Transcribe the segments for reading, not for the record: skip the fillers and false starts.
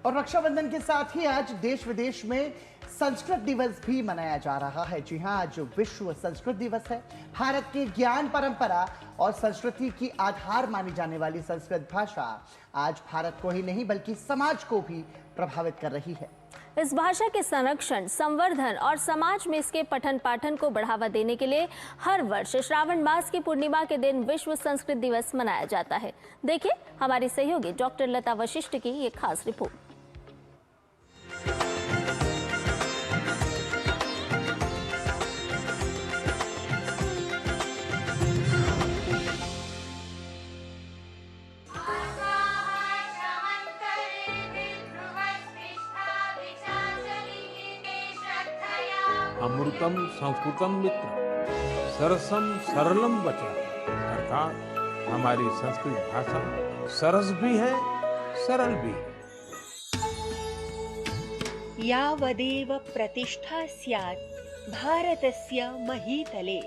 और रक्षाबंधन के साथ ही आज देश विदेश में संस्कृत दिवस भी मनाया जा रहा है। जी हां, आज विश्व संस्कृत दिवस है। भारत के ज्ञान परंपरा और संस्कृति की आधार मानी जाने वाली संस्कृत भाषा आज भारत को ही नहीं बल्कि समाज को भी प्रभावित कर रही है। इस भाषा के संरक्षण, संवर्धन और समाज में इसके पठन पाठन को बढ़ावा देने के लिए हर वर्ष श्रावण मास की पूर्णिमा के दिन विश्व संस्कृत दिवस मनाया जाता है। देखिए हमारी सहयोगी डॉक्टर लता वशिष्ठ की ये खास रिपोर्ट। अमृतम संस्कृतम मित्र सरसम सरलम वचः अर्थात हमारी संस्कृत भाषा सरस भी है, सरल भी है। यावदेव प्रतिष्ठा स्यात् भारतस्य महीतले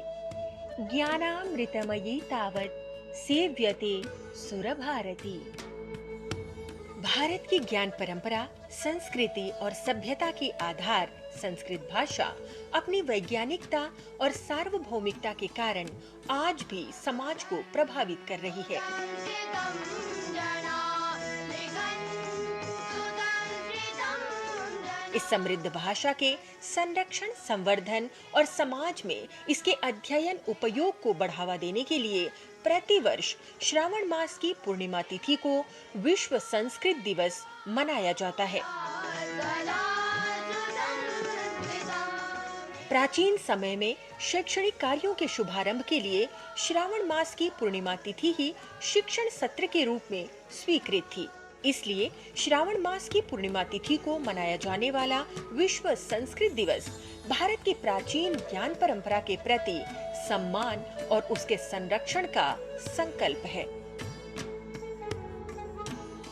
ज्ञानामृतमयी तावत् सेव्यते सुरभारती। भारत की ज्ञान परंपरा, संस्कृति और सभ्यता की आधार संस्कृत भाषा अपनी वैज्ञानिकता और सार्वभौमिकता के कारण आज भी समाज को प्रभावित कर रही है। इस समृद्ध भाषा के संरक्षण, संवर्धन और समाज में इसके अध्ययन उपयोग को बढ़ावा देने के लिए प्रतिवर्ष श्रावण मास की पूर्णिमा तिथि को विश्व संस्कृत दिवस मनाया जाता है। प्राचीन समय में शैक्षणिक कार्यों के शुभारंभ के लिए श्रावण मास की पूर्णिमा तिथि ही शिक्षण सत्र के रूप में स्वीकृत थी। इसलिए श्रावण मास की पूर्णिमा तिथि को मनाया जाने वाला विश्व संस्कृत दिवस भारत की प्राचीन ज्ञान परंपरा के प्रति सम्मान और उसके संरक्षण का संकल्प है।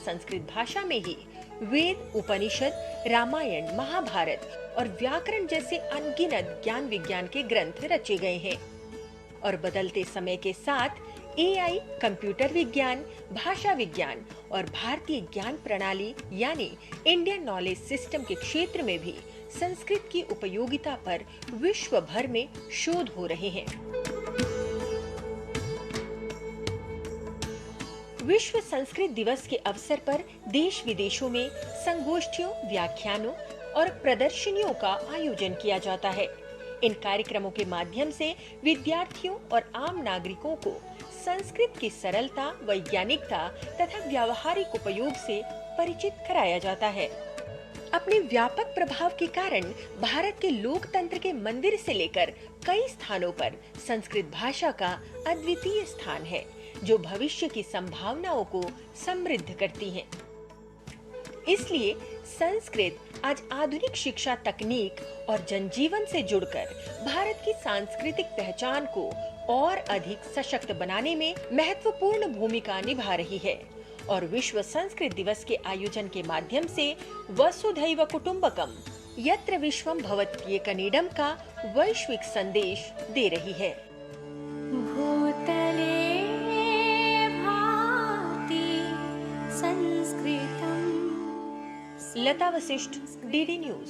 संस्कृत भाषा में ही वेद, उपनिषद, रामायण, महाभारत और व्याकरण जैसे अनगिनत ज्ञान विज्ञान के ग्रंथ रचे गए हैं और बदलते समय के साथ एआई, कंप्यूटर विज्ञान, भाषा विज्ञान और भारतीय ज्ञान प्रणाली यानी इंडियन नॉलेज सिस्टम के क्षेत्र में भी संस्कृत की उपयोगिता पर विश्व भर में शोध हो रहे हैं। विश्व संस्कृत दिवस के अवसर पर देश विदेशों में संगोष्ठियों, व्याख्यानों और प्रदर्शनियों का आयोजन किया जाता है। इन कार्यक्रमों के माध्यम से विद्यार्थियों और आम नागरिकों को संस्कृत की सरलता, वैज्ञानिकता तथा व्यावहारिक उपयोग से परिचित कराया जाता है। अपने व्यापक प्रभाव के कारण भारत के लोकतंत्र के मंदिर से लेकर कई स्थानों पर संस्कृत भाषा का अद्वितीय स्थान है, जो भविष्य की संभावनाओं को समृद्ध करती है। इसलिए संस्कृत आज आधुनिक शिक्षा, तकनीक और जनजीवन से जुड़कर भारत की सांस्कृतिक पहचान को और अधिक सशक्त बनाने में महत्वपूर्ण भूमिका निभा रही है और विश्व संस्कृत दिवस के आयोजन के माध्यम से वसुधैव कुटुंबकम यत्र विश्वम भवत्येकनीडम का वैश्विक संदेश दे रही है। भूतले भाति संस्कृतम। लता वशिष्ठ, डीडी न्यूज।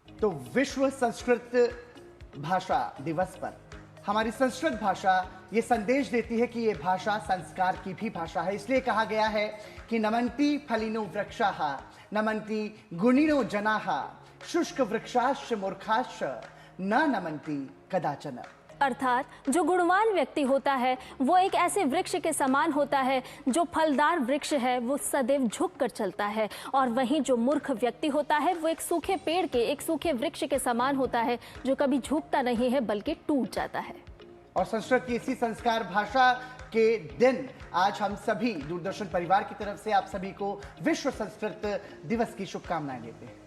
तो विश्व संस्कृत भाषा दिवस पर हमारी संस्कृत भाषा ये संदेश देती है कि ये भाषा संस्कार की भी भाषा है। इसलिए कहा गया है कि नमन्ति फलिनो वृक्षाः नमन्ति गुणिनो जनाः शुष्क वृक्षाश्च मूर्खाश्च न नमन्ति कदाचन। अर्थात जो गुणवान व्यक्ति होता है वो एक ऐसे वृक्ष के समान होता है, जो फलदार वृक्ष है वो सदैव झुक कर चलता है, और वहीं जो मूर्ख व्यक्ति होता है वो एक सूखे पेड़ के, एक सूखे वृक्ष के समान होता है, जो कभी झुकता नहीं है बल्कि टूट जाता है। और संस्कृत की इसी संस्कार भाषा के दिन आज हम सभी दूरदर्शन परिवार की तरफ से आप सभी को विश्व संस्कृत दिवस की शुभकामनाएं देते हैं।